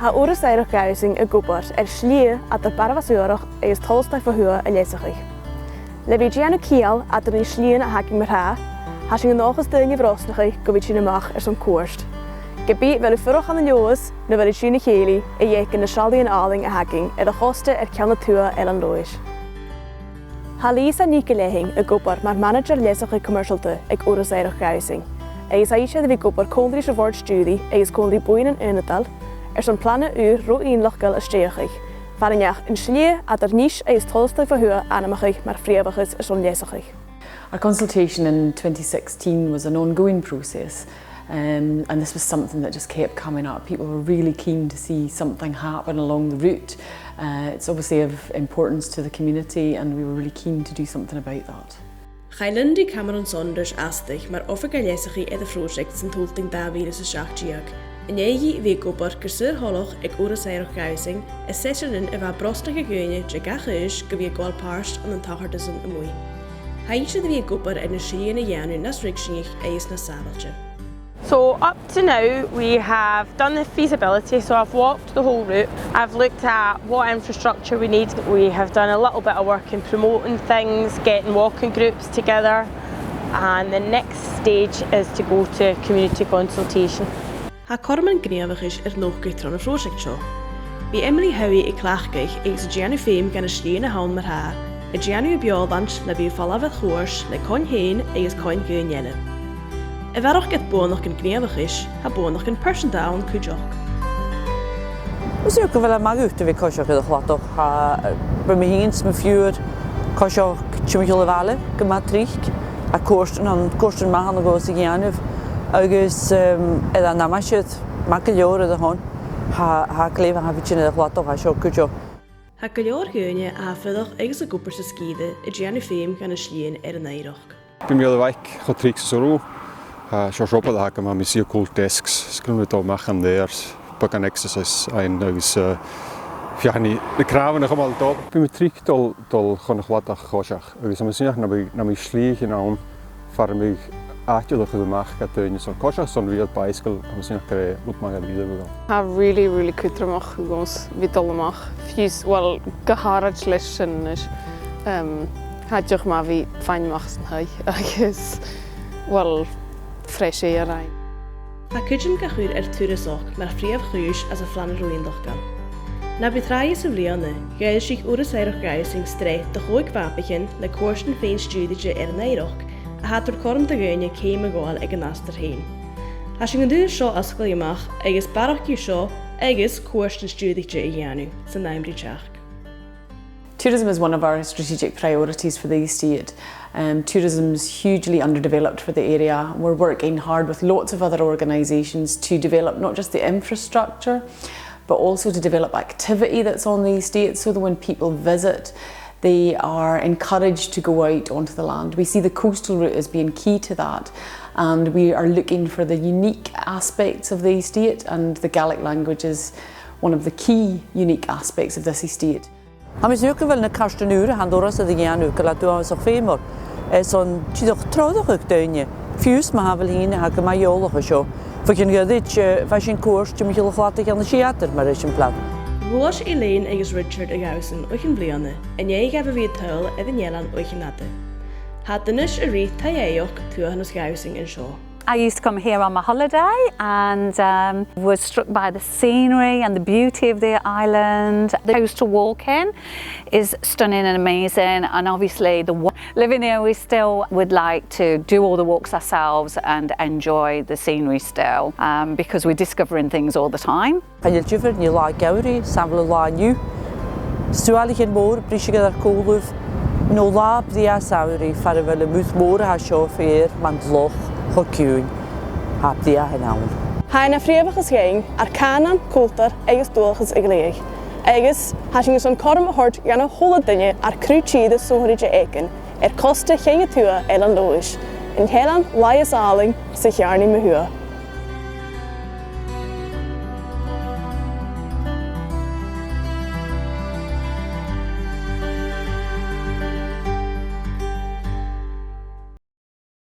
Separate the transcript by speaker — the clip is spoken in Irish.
Speaker 1: Ha oras eirach gausing gwybod slie at barfaswyrach eis tolstau fahua a lesachich. Le fi giannu cial at yr slien a haging mar ha, hasing yn ochos dyngu frosnachich gofyd sy'n ymach som cwrst. Gebi fel y ffyrwch an y lios na fel y sy'n y cheli e iec yn y sialdi yn aling a haging choste cial na tua elan lois. Ha Lisa Nicolehing gwybod mae'r manager lesachich commercialte ag oras eirach gausing. Eis aisha fi gwybod cwndri sy'n ford studi eis cwndri bwyn yn ynadal son plannen ro een lochgal steachig. Varinjach een slie at niche eis tolste verhuur aanmachig maar vrievigheid son lesachig.
Speaker 2: Our consultation in 2016 was an ongoing process, and this was something that just kept coming up. People were really keen to see something happen along the route. It's obviously of importance to the community and we were really keen to do something about that.
Speaker 1: Gailundi Cameron Saunders astig maar of ik lesachig de project zijn tolting daar weer is een En jij wie kopper kersur holoch ek oras eirach gausing sessionin eva brostige geune je gachish gewie gol parst an den tachardisen amoy. Haisha de wie kopper en een schiene janu nas rikshing eis na sabaltje.
Speaker 3: So up to now we have done the feasibility, so I've walked the whole route. I've looked at what infrastructure we need. We have done a little bit of work in promoting things, getting walking groups together, and the next stage is to go to community consultation.
Speaker 1: Ha Corman gniavig is nog geitron een project show. Bij Emily Howie klaagkig is Gianni Fame gan een sliene hand maar haar. Gianni biolband na bij vallen goors, le kon heen is kon geun jelle. Waar ook het boon nog een gniavig is, ha boon nog een person down kujok.
Speaker 4: We zoeken wel een mag uit de kosje gedaan toch. Bij me heen met vuur kosje chimicule vale, gematrich. A kosten maken goes Gianni. Agus eda namashet makelior de hon ha kleven ha vitchine wat toch ha shokujo
Speaker 1: ha kelior geune ha verdag egs goper se skide Gianni Fame gan slien neiroch
Speaker 5: Bimjole wijk getrix zo ha shopa da ha ma misio cool desks skrum to machen der pakan exercise ein agus fiani de kraven nog mal tot bimetrik tol gewoon wat goshach agus ma sinach na mi schliege naum farmig actually the mark at the Union Coachers on real bicycle am sin kre utmaga wieder go.
Speaker 6: Ha really kutrmach gons vitalmach. Fies wel geharad lesson is had joch ma vi fine machsen hay. Agus wel fresh air rein.
Speaker 1: Ha kitchen gahur turesok maar frief guus as a flanne roendag kan. Na betraie se vliane, geil sich oras eirach gausing streit de goik wapentje le kosten fein studie neiroch. Had korm de geune came goal ag an aster heen. Has sin duur seo ascail amach agus barachú seo agus cuairtean stúdaigte I dhéanamh san naimrí teach.
Speaker 2: Tourism is one of our strategic priorities for the estate. Tourism is hugely underdeveloped for the area. We're working hard with lots of other organisations to develop not just the infrastructure, but also to develop activity that's on the estate so that when people visit, they are encouraged to go out onto the land. We see the coastal route as being key to that, and we are looking for the unique aspects of the estate, and the Gaelic language is one of the key unique aspects of this estate.
Speaker 4: Ha mis ook wel na karsten ure han doras de gaan ook laat doen so femor. Son toch trouwig ook duinje. Fius ma havel heen ha ke majolo gesho. Voor je dit fashion koers je moet je laten aan de theater maar is een plan.
Speaker 1: Roos Elaine agus Richard Agausen ochen blianne, en jij gaf weer tuil en de Nederland ochen natte. Had de nish ri taeoch tuahan us gausing in Shaw.
Speaker 7: I used to come here on my holiday and was struck by the scenery and the beauty of the island. The coastal walk in is stunning and amazing, and obviously living here we still would like to do all the walks ourselves and enjoy the scenery still because we're discovering things all the time.
Speaker 4: Kan je tjuver je la gauri samle la nu. Stualig in moor prisje daar kooluf. No la pria sauri farvel moet moor ha chauffeur man loch. Hokiún hab dia hanaun.
Speaker 1: Haina frieviges ging canan cultar agus dulchas igleig. Agus hasing son corm hort gan holle dinge cruchide sohrige eken. Koste geen tua elan lois. In helan laies aling sich jarni me hua.